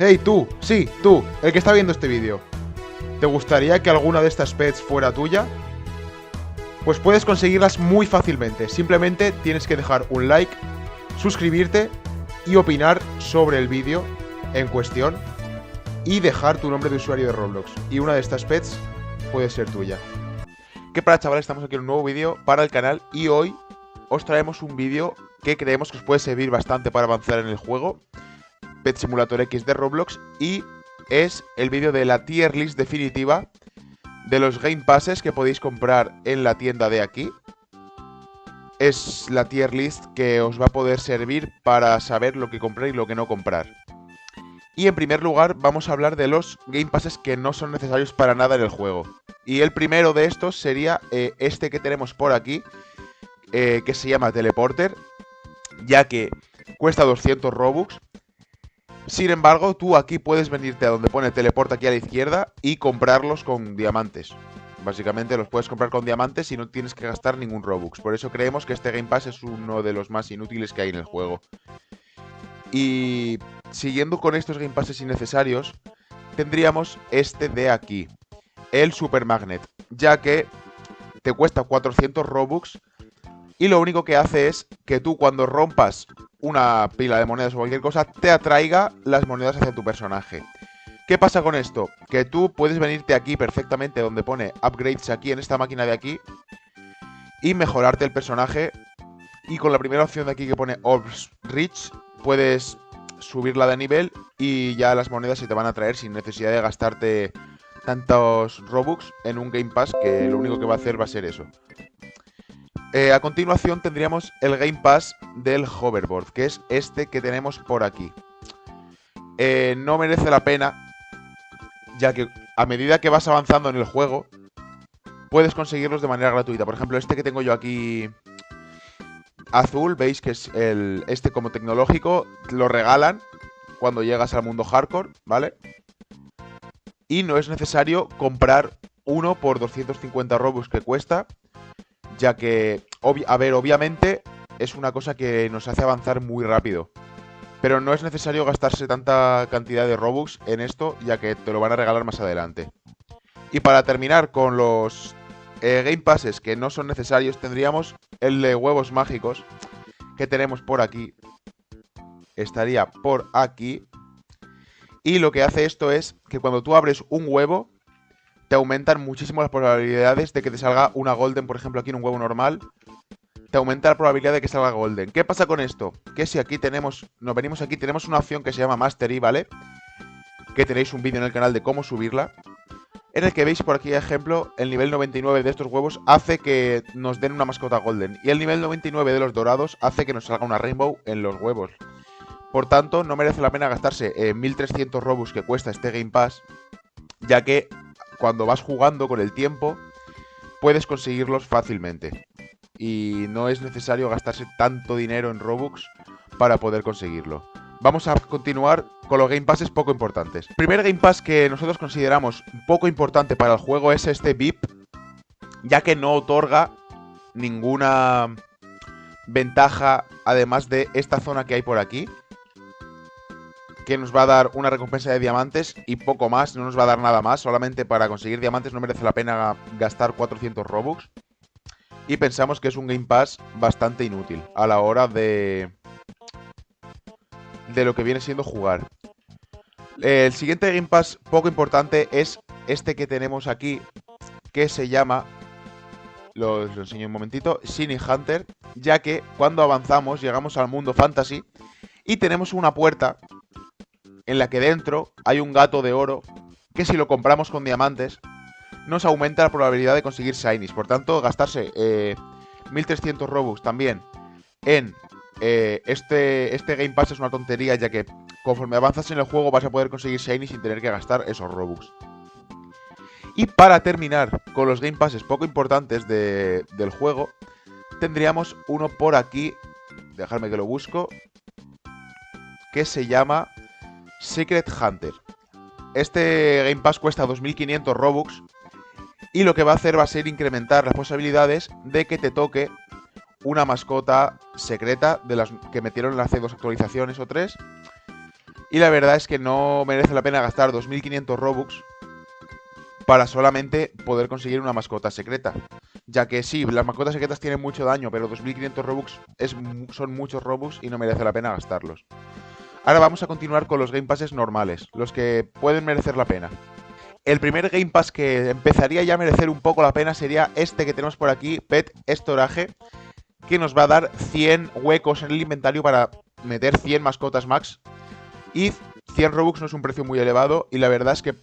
Hey tú, sí, tú, el que está viendo este vídeo. ¿Te gustaría que alguna de estas pets fuera tuya? Pues puedes conseguirlas muy fácilmente. Simplemente tienes que dejar un like, suscribirte y opinar sobre el vídeo en cuestión y dejar tu nombre de usuario de Roblox. Y una de estas pets puede ser tuya. ¿Qué pasa, chavales? Estamos aquí en un nuevo vídeo para el canal y hoy os traemos un vídeo que creemos que os puede servir bastante para avanzar en el juego. Pet Simulator X de Roblox, y es el vídeo de la tier list definitiva de los Game Passes que podéis comprar en la tienda de aquí. Es la tier list que os va a poder servir para saber lo que comprar y lo que no comprar. Y en primer lugar vamos a hablar de los Game Passes que no son necesarios para nada en el juego. Y el primero de estos sería este que tenemos por aquí, que se llama Teleporter, ya que cuesta 200 Robux. Sin embargo, tú aquí puedes venirte a donde pone Teleporta aquí a la izquierda y comprarlos con diamantes. Básicamente los puedes comprar con diamantes y no tienes que gastar ningún Robux. Por eso creemos que este Game Pass es uno de los más inútiles que hay en el juego. Y siguiendo con estos Game Passes innecesarios, tendríamos este de aquí, el Super Magnet, ya que te cuesta 400 Robux y lo único que hace es que tú cuando rompas una pila de monedas o cualquier cosa, te atraiga las monedas hacia tu personaje. ¿Qué pasa con esto? Que tú puedes venirte aquí perfectamente donde pone Upgrades aquí, en esta máquina de aquí, y mejorarte el personaje. Y con la primera opción de aquí que pone Orbs Rich, puedes subirla de nivel y ya las monedas se te van a traer sin necesidad de gastarte tantos Robux en un Game Pass, que lo único que va a hacer va a ser eso. A continuación tendríamos el Game Pass del Hoverboard, que es este que tenemos por aquí. No merece la pena, ya que a medida que vas avanzando en el juego, puedes conseguirlos de manera gratuita. Por ejemplo, este que tengo yo aquí azul, veis que es este como tecnológico, lo regalan cuando llegas al mundo hardcore, ¿vale? Y no es necesario comprar uno por 250 Robux que cuesta, ya que, obviamente es una cosa que nos hace avanzar muy rápido. Pero no es necesario gastarse tanta cantidad de Robux en esto, ya que te lo van a regalar más adelante. Y para terminar con los Game Passes que no son necesarios, tendríamos el de huevos mágicos, que tenemos por aquí. Estaría por aquí. Y lo que hace esto es que cuando tú abres un huevo, te aumentan muchísimo las probabilidades de que te salga una golden, por ejemplo, aquí en un huevo normal. Te aumenta la probabilidad de que salga golden. ¿Qué pasa con esto? Que si aquí tenemos, nos venimos aquí, tenemos una opción que se llama Mastery, ¿vale? Que tenéis un vídeo en el canal de cómo subirla. En el que veis por aquí, ejemplo, el nivel 99 de estos huevos hace que nos den una mascota golden. Y el nivel 99 de los dorados hace que nos salga una rainbow en los huevos. Por tanto, no merece la pena gastarse 1300 Robux que cuesta este Game Pass, ya que cuando vas jugando con el tiempo, puedes conseguirlos fácilmente. Y no es necesario gastarse tanto dinero en Robux para poder conseguirlo. Vamos a continuar con los Game Passes poco importantes. El primer Game Pass que nosotros consideramos poco importante para el juego es este VIP, ya que no otorga ninguna ventaja además de esta zona que hay por aquí, que nos va a dar una recompensa de diamantes y poco más, no nos va a dar nada más. Solamente para conseguir diamantes no merece la pena gastar 400 Robux. Y pensamos que es un Game Pass bastante inútil a la hora de lo que viene siendo jugar. El siguiente Game Pass poco importante es este que tenemos aquí, que se llama, lo enseño un momentito, Shiny Hunter, ya que cuando avanzamos llegamos al mundo fantasy y tenemos una puerta en la que dentro hay un gato de oro que si lo compramos con diamantes nos aumenta la probabilidad de conseguir shinies. Por tanto, gastarse 1300 Robux también en este Game Pass es una tontería, ya que conforme avanzas en el juego vas a poder conseguir shinies sin tener que gastar esos Robux. Y para terminar con los Game Passes poco importantes del juego, tendríamos uno por aquí, dejadme que lo busco, que se llama Secret Hunter. Este Game Pass cuesta 2500 Robux y lo que va a hacer va a ser incrementar las posibilidades de que te toque una mascota secreta de las que metieron hace 2 actualizaciones o 3 Y la verdad es que no merece la pena gastar 2.500 Robux para solamente poder conseguir una mascota secreta. Ya que sí, las mascotas secretas tienen mucho daño, pero 2.500 Robux son muchos Robux y no merece la pena gastarlos. Ahora vamos a continuar con los Game Passes normales, los que pueden merecer la pena. El primer Game Pass que empezaría ya a merecer un poco la pena sería este que tenemos por aquí, Pet Storage, que nos va a dar 100 huecos en el inventario para meter 100 mascotas max. Y 100 Robux no es un precio muy elevado y la verdad es que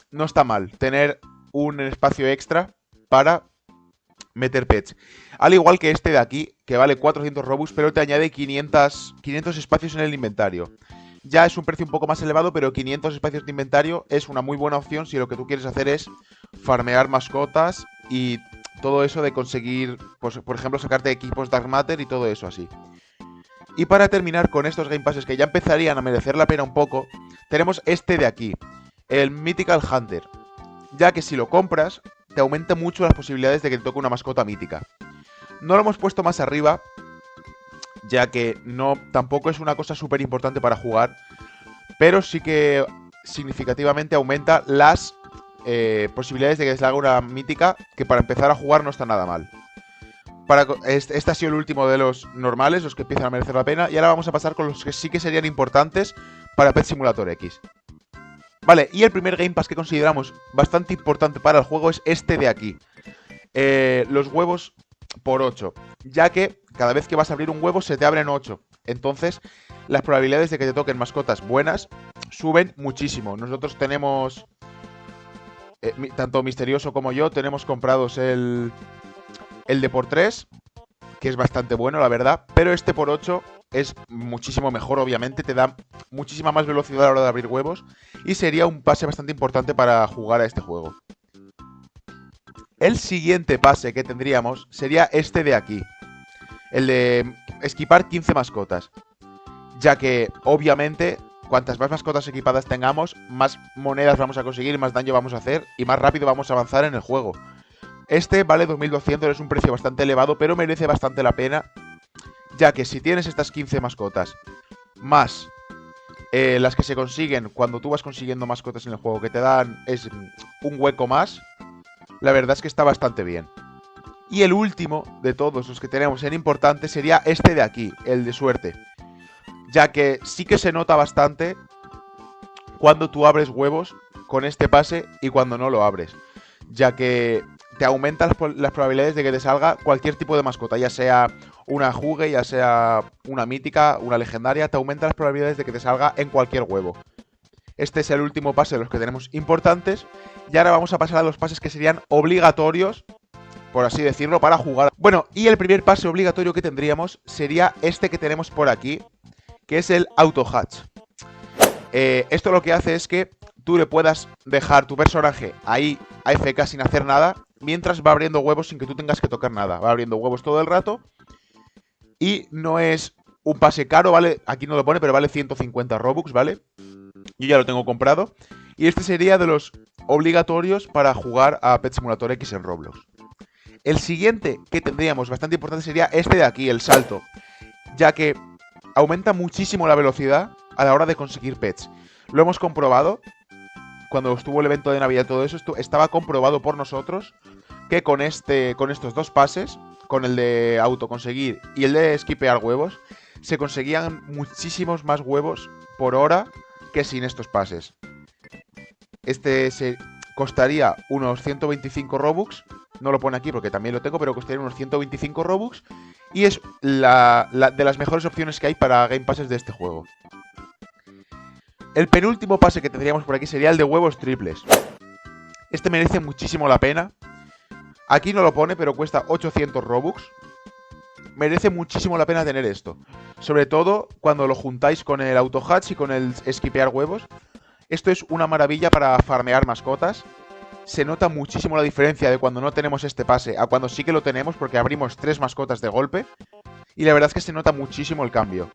no está mal tener un espacio extra para meter pets. Al igual que este de aquí, que vale 400 Robux, pero te añade 500 espacios en el inventario. Ya es un precio un poco más elevado, pero 500 espacios de inventario es una muy buena opción si lo que tú quieres hacer es farmear mascotas y todo eso de conseguir, pues, por ejemplo, sacarte equipos Dark Matter y todo eso así. Y para terminar con estos Game Passes que ya empezarían a merecer la pena un poco, tenemos este de aquí, el Mythical Hunter, ya que si lo compras, te aumenta mucho las posibilidades de que te toque una mascota mítica. No lo hemos puesto más arriba, ya que tampoco es una cosa súper importante para jugar, pero sí que significativamente aumenta las posibilidades de que se haga una mítica, que para empezar a jugar no está nada mal. Este ha sido el último de los normales, los que empiezan a merecer la pena, y ahora vamos a pasar con los que sí que serían importantes para Pet Simulator X. Vale, y el primer Game Pass que consideramos bastante importante para el juego es este de aquí. Los huevos por 8, ya que cada vez que vas a abrir un huevo se te abren 8. Entonces, las probabilidades de que te toquen mascotas buenas suben muchísimo. Nosotros tenemos, tanto Misterioso como yo, tenemos comprados el de por 3, que es bastante bueno, la verdad. Pero este por 8 es muchísimo mejor, obviamente. Te da muchísima más velocidad a la hora de abrir huevos. Y sería un pase bastante importante para jugar a este juego. El siguiente pase que tendríamos sería este de aquí. El de equipar 15 mascotas. Ya que, obviamente, cuantas más mascotas equipadas tengamos, más monedas vamos a conseguir, más daño vamos a hacer y más rápido vamos a avanzar en el juego. Este vale 2.200, es un precio bastante elevado, pero merece bastante la pena. Ya que si tienes estas 15 mascotas, más las que se consiguen cuando tú vas consiguiendo mascotas en el juego, que te dan un hueco más, la verdad es que está bastante bien. Y el último de todos los que tenemos en importante sería este de aquí, el de suerte. Ya que sí que se nota bastante cuando tú abres huevos con este pase y cuando no lo abres. Ya que te aumenta las probabilidades de que te salga cualquier tipo de mascota, ya sea una jugue, ya sea una mítica, una legendaria, te aumenta las probabilidades de que te salga en cualquier huevo. Este es el último pase de los que tenemos importantes. Y ahora vamos a pasar a los pases que serían obligatorios, por así decirlo, para jugar. Bueno, y el primer pase obligatorio que tendríamos sería este que tenemos por aquí, que es el Auto Hatch. Esto lo que hace es que tú le puedas dejar tu personaje ahí AFK sin hacer nada, mientras va abriendo huevos sin que tú tengas que tocar nada. Va abriendo huevos todo el rato. Y no es un pase caro, ¿vale? Aquí no lo pone, pero vale 150 Robux, ¿vale? Yo ya lo tengo comprado. Y este sería de los obligatorios para jugar a Pet Simulator X en Roblox. El siguiente que tendríamos bastante importante sería este de aquí, el salto. Ya que aumenta muchísimo la velocidad a la hora de conseguir pets. Lo hemos comprobado. Cuando estuvo el evento de Navidad y todo eso, estaba comprobado por nosotros que con estos dos pases, con el de autoconseguir y el de skipear huevos, se conseguían muchísimos más huevos por hora que sin estos pases. Este se costaría unos 125 Robux. No lo pone aquí porque también lo tengo, pero costaría unos 125 Robux. Y es de las mejores opciones que hay para Game Passes de este juego. El penúltimo pase que tendríamos por aquí sería el de huevos triples. Este merece muchísimo la pena. Aquí no lo pone, pero cuesta 800 Robux. Merece muchísimo la pena tener esto. Sobre todo cuando lo juntáis con el Auto Hatch y con el skipear huevos. Esto es una maravilla para farmear mascotas. Se nota muchísimo la diferencia de cuando no tenemos este pase a cuando sí que lo tenemos, porque abrimos 3 mascotas de golpe. Y la verdad es que se nota muchísimo el cambio.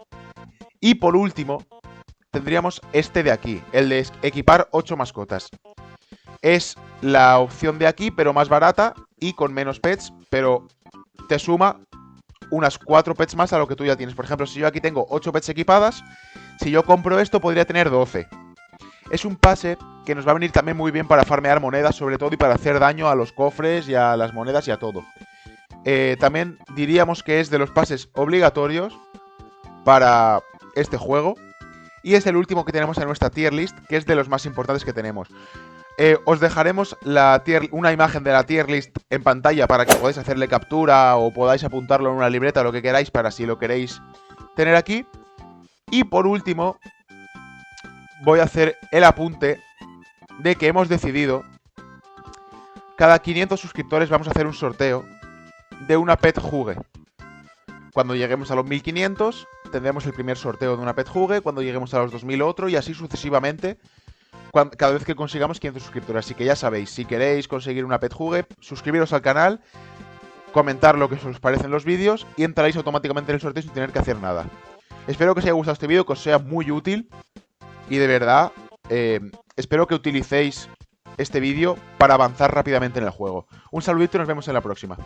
Y por último, tendríamos este de aquí, el de equipar 8 mascotas. Es la opción de aquí, pero más barata y con menos pets, pero te suma unas 4 pets más a lo que tú ya tienes. Por ejemplo, si yo aquí tengo 8 pets equipadas, si yo compro esto podría tener 12. Es un pase que nos va a venir también muy bien para farmear monedas, sobre todo, y para hacer daño a los cofres y a las monedas y a todo. También diríamos que es de los pases obligatorios para este juego. Y es el último que tenemos en nuestra tier list, que es de los más importantes que tenemos. Os dejaremos una imagen de la tier list en pantalla para que podáis hacerle captura o podáis apuntarlo en una libreta o lo que queráis para si lo queréis tener aquí. Y por último, voy a hacer el apunte de que hemos decidido, cada 500 suscriptores vamos a hacer un sorteo de una Pet Huge. Cuando lleguemos a los 1500 tendremos el primer sorteo de una Pet Huge, cuando lleguemos a los 2000 otro y así sucesivamente cada vez que consigamos 500 suscriptores. Así que ya sabéis, si queréis conseguir una Pet Huge, suscribiros al canal, comentar lo que os parecen los vídeos y entraréis automáticamente en el sorteo sin tener que hacer nada. Espero que os haya gustado este vídeo, que os sea muy útil y de verdad espero que utilicéis este vídeo para avanzar rápidamente en el juego. Un saludito y nos vemos en la próxima.